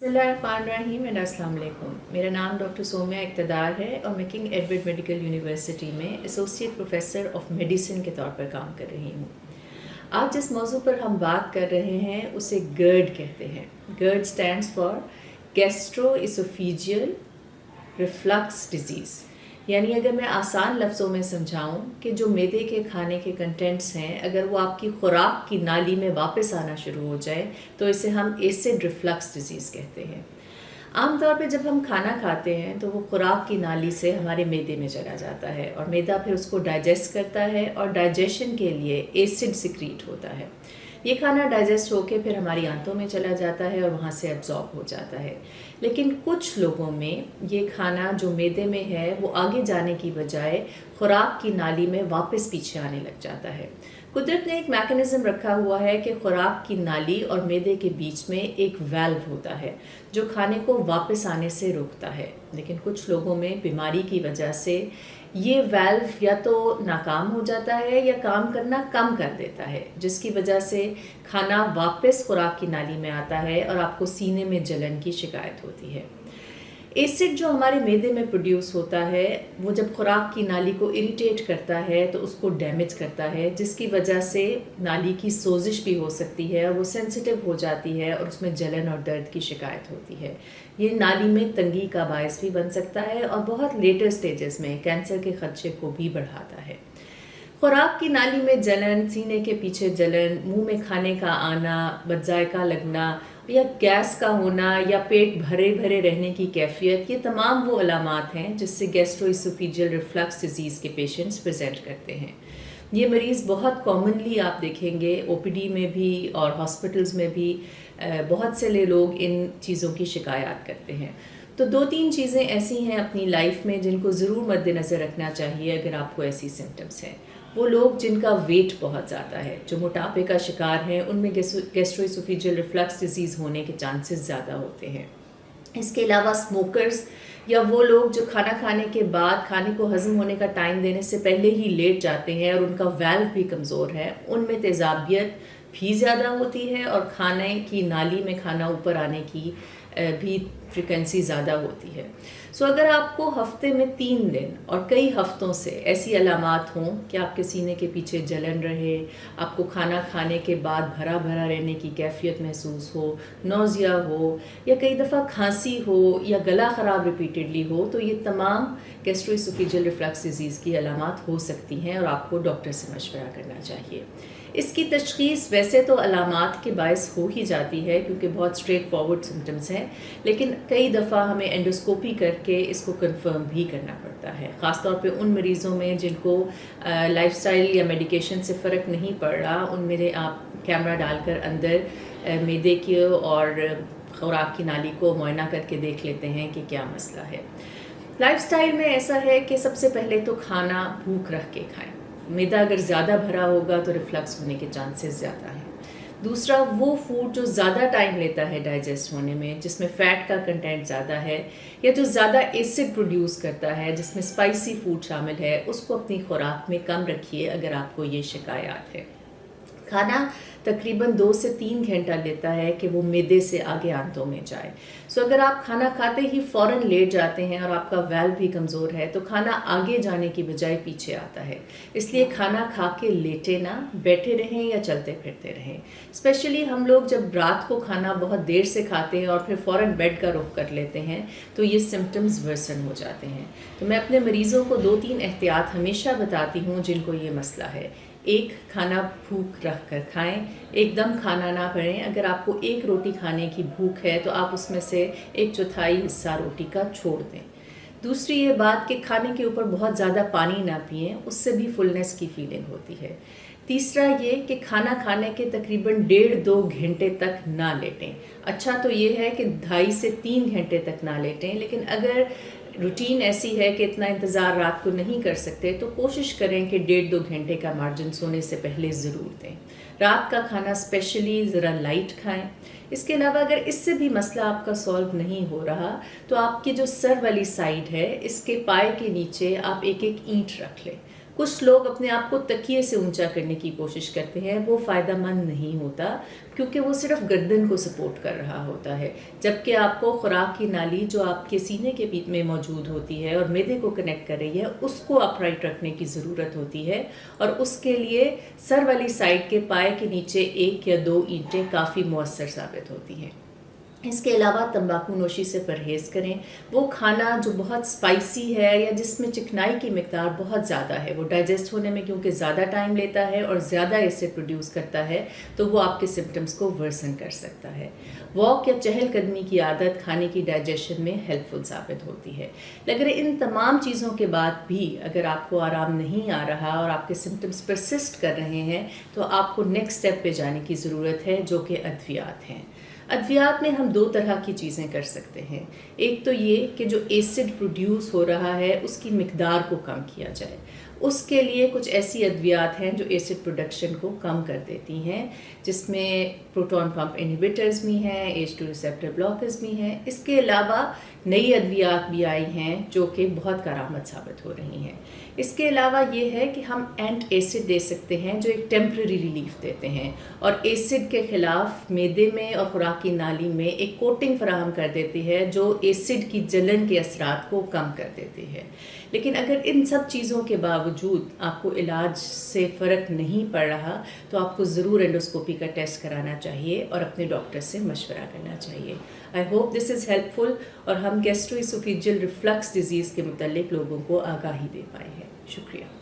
बिस्मिल्लाहिर्रहमानिर्रहीम। अस्सलाम वालेकुम। मेरा नाम डॉक्टर सोम्या इक़्तिदार है और मैं किंग एडवर्ड मेडिकल यूनिवर्सिटी में एसोसिएट प्रोफेसर ऑफ मेडिसिन के तौर पर काम कर रही हूँ। आज जिस मौजू पर हम बात कर रहे हैं उसे GERD कहते हैं। GERD stands for gastroesophageal reflux disease. यानी अगर मैं आसान लफ्ज़ों में समझाऊं कि जो मैदे के खाने के कंटेंट्स हैं, अगर वो आपकी खुराक की नाली में वापस आना शुरू हो जाए तो इसे हम एसिड रिफ्लक्स डिजीज़ कहते हैं। आम तौर पे जब हम खाना खाते हैं तो वो खुराक की नाली से हमारे मैदे में चला जाता है और मैदा फिर उसको डाइजेस्ट करता है और डाइजेशन के लिए एसिड सिक्रीट होता है। ये खाना डाइजेस्ट होके फिर हमारी आंतों में चला जाता है और वहाँ से एब्जॉर्ब हो जाता है। लेकिन कुछ लोगों में ये खाना जो मैदे में है वो आगे जाने की बजाय खुराक की नाली में वापस पीछे आने लग जाता है। कुदरत ने एक मैकेनिज़्म रखा हुआ है कि खुराक की नाली और मैदे के बीच में एक वाल्व होता है जो खाने को वापस आने से रोकता है। लेकिन कुछ लोगों में बीमारी की वजह से ये वाल्व या तो नाकाम हो जाता है या काम करना कम कर देता है, जिसकी वजह से खाना वापस खुराक की नाली में आता है और आपको सीने में जलन की शिकायत होती है। एसिड जो हमारे मैदे में प्रोड्यूस होता है वो जब खुराक की नाली को इरिटेट करता है तो उसको डैमेज करता है, जिसकी वजह से नाली की सोजिश भी हो सकती है और वो सेंसिटिव हो जाती है और उसमें जलन और दर्द की शिकायत होती है। ये नाली में तंगी का बायस भी बन सकता है और बहुत लेटर स्टेजेस में कैंसर के खदशे को भी बढ़ाता है। खुराक की नाली में जलन, सीने के पीछे जलन, मुंह में खाने का आना, बदजायका लगना या गैस का होना या पेट भरे भरे रहने की कैफियत, ये तमाम वो अलामात हैं जिससे गैस्ट्रोइसोफेजियल रिफ्लक्स डिजीज़ के पेशेंट्स प्रेजेंट करते हैं। ये मरीज़ बहुत कॉमनली आप देखेंगे ओपीडी में भी और हॉस्पिटल्स में भी बहुत से लोग इन चीज़ों की शिकायत करते हैं। तो 2-3 चीज़ें ऐसी हैं अपनी लाइफ में जिनको ज़रूर मद्देनज़र रखना चाहिए अगर आपको ऐसी सिम्टम्स हैं। वो लोग जिनका वेट बहुत ज़्यादा है, जो मोटापे का शिकार हैं, उनमें गैस्ट्रोइसोफेजियल रिफ्लक्स डिजीज़ होने के चांसेस ज़्यादा होते हैं। इसके अलावा स्मोकर्स या वो लोग जो खाना खाने के बाद खाने को हज़म होने का टाइम देने से पहले ही लेट जाते हैं और उनका वाल्व भी कमज़ोर है, उनमें तेज़ाबियत भी ज़्यादा होती है और खाने की नाली में खाना ऊपर आने की भी फ्रिक्वेंसी ज़्यादा होती है। सो अगर आपको हफ्ते में 3 दिन और कई हफ्तों से ऐसी अलामात हों कि आपके सीने के पीछे जलन रहे, आपको खाना खाने के बाद भरा भरा रहने की कैफियत महसूस हो, नौजिया हो या कई दफ़ा खांसी हो या गला ख़राब रिपीटेडली हो, तो ये तमाम गैस्ट्रोइसोफेजियल रिफ्लक्स डिजीज़ की अलामात हो सकती हैं और आपको डॉक्टर से मशवरा करना चाहिए। इसकी तशख़ीस वैसे तो अलामात के बायस हो ही जाती है क्योंकि बहुत स्ट्रेट फॉरवर्ड सिम्टम्स हैं, लेकिन कई दफ़ा हमें एंडोस्कोपी करके इसको कंफर्म भी करना पड़ता है, ख़ास तौर पे उन मरीज़ों में जिनको लाइफस्टाइल या मेडिकेशन से फ़र्क नहीं पड़ रहा। उनमें आप कैमरा डालकर अंदर मैदे की और खुराक की नाली को मुआयना करके देख लेते हैं कि क्या मसला है। लाइफस्टाइल में ऐसा है कि सबसे पहले तो खाना भूख रख के खाएं। मैदा अगर ज़्यादा भरा होगा तो रिफ्लक्स होने के चांसेस ज़्यादा हैं। दूसरा, वो फूड जो ज़्यादा टाइम लेता है डाइजेस्ट होने में, जिसमें फ़ैट का कंटेंट ज़्यादा है या जो ज़्यादा एसिड प्रोड्यूस करता है, जिसमें स्पाइसी फूड शामिल है, उसको अपनी खुराक में कम रखिए अगर आपको ये शिकायत है। खाना तकरीबन 2 से 3 घंटा लेता है कि वो मैदे से आगे आंतों में जाए। सो अगर आप खाना खाते ही फ़ौरन लेट जाते हैं और आपका वाल्व भी कमज़ोर है तो खाना आगे जाने की बजाय पीछे आता है। इसलिए खाना खा के लेटे ना, बैठे रहें या चलते फिरते रहें। स्पेशली हम लोग जब रात को खाना बहुत देर से खाते हैं और फिर फ़ौरन बेड का रुख कर लेते हैं तो ये सिम्टम्स वर्सन हो जाते हैं। तो मैं अपने मरीज़ों को 2-3 एहतियात हमेशा बताती हूँ जिनको ये मसला है। 1, खाना भूख रख कर खाएँ, एकदम खाना ना भरें। अगर आपको 1 रोटी खाने की भूख है तो आप उसमें से 1/4 हिस्सा रोटी का छोड़ दें। दूसरी ये बात कि खाने के ऊपर बहुत ज़्यादा पानी ना पिएं, उससे भी फुलनेस की फीलिंग होती है। तीसरा ये कि खाना खाने के तकरीबन 1.5-2 घंटे तक ना लेटें। अच्छा तो ये है कि 2.5 से 3 घंटे तक ना लेटें, लेकिन अगर रूटीन ऐसी है कि इतना इंतज़ार रात को नहीं कर सकते तो कोशिश करें कि 1.5-2 घंटे का मार्जिन सोने से पहले ज़रूर दें। रात का खाना स्पेशली ज़रा लाइट खाएं। इसके अलावा अगर इससे भी मसला आपका सॉल्व नहीं हो रहा तो आपकी जो सर वाली साइड है, इसके पाए के नीचे आप एक ईंट रख लें। کچھ لوگ اپنے آپ کو تکیے سے اونچا کرنے کی کوشش کرتے ہیں، وہ فائدہ مند نہیں ہوتا کیونکہ وہ صرف گردن کو سپورٹ کر رہا ہوتا ہے، جبکہ آپ کو خوراک کی نالی جو آپ کے سینے کے بیچ میں موجود ہوتی ہے اور معدے کو کنیکٹ کر رہی ہے، اس کو اپرائٹ رکھنے کی ضرورت ہوتی ہے، اور اس کے لیے سر والی سائڈ کے پائے کے نیچے 1 یا 2 اینٹیں کافی مؤثر ثابت ہوتی ہیں۔ اس کے علاوہ تمباکو نوشی سے پرہیز کریں۔ وہ کھانا جو بہت اسپائسی ہے یا جس میں چکنائی کی مقدار بہت زیادہ ہے، وہ ڈائجسٹ ہونے میں کیونکہ زیادہ ٹائم لیتا ہے اور زیادہ ایسڈ پروڈیوس کرتا ہے، تو وہ آپ کے سمٹمز کو ورسن کر سکتا ہے۔ واک یا چہل قدمی کی عادت کھانے کی ڈائجیشن میں ہیلپ فل ثابت ہوتی ہے۔ لیکن ان تمام چیزوں کے بعد بھی اگر آپ کو آرام نہیں آ رہا اور آپ کے سمٹمز پرسسٹ کر رہے ہیں، تو آپ کو نیکسٹ اسٹیپ پہ جانے کی ضرورت ہے، جو کہ ادویات ہیں۔ ادویات میں ہم 2 طرح کی چیزیں کر سکتے ہیں۔ ایک تو یہ کہ جو ایسڈ پروڈیوس ہو رہا ہے اس کی مقدار کو کم کیا جائے۔ اس کے لیے کچھ ایسی ادویات ہیں جو ایسڈ پروڈکشن کو کم کر دیتی ہیں، جس میں پروٹون پمپ انہیبیٹرز بھی ہیں، H2 ریسیپٹر بلاکرز بھی ہیں۔ اس کے علاوہ نئی ادویات بھی آئی ہیں جو کہ بہت کارآمد ثابت ہو رہی ہیں۔ اس کے علاوہ یہ ہے کہ ہم اینٹ ایسڈ دے سکتے ہیں جو ایک ٹیمپرری ریلیف دیتے ہیں اور ایسڈ کے خلاف معدے میں اور خوراک کی نالی میں ایک کوٹنگ فراہم کر دیتی ہے جو ایسڈ کی جلن کے اثرات کو کم کر دیتی ہے۔ لیکن اگر ان سب چیزوں کے باوجود آپ کو علاج سے فرق نہیں پڑ رہا تو آپ کو ضرور انڈوسکوپی کا ٹیسٹ کرانا چاہیے اور اپنے ڈاکٹر سے مشورہ کرنا چاہیے۔ I hope this is help فل اور ہم گیسٹرو اسوفیجیل ریفلکس ڈیزیز کے متعلق لوگوں کو آگاہی دے پائے ہیں۔ شکریہ۔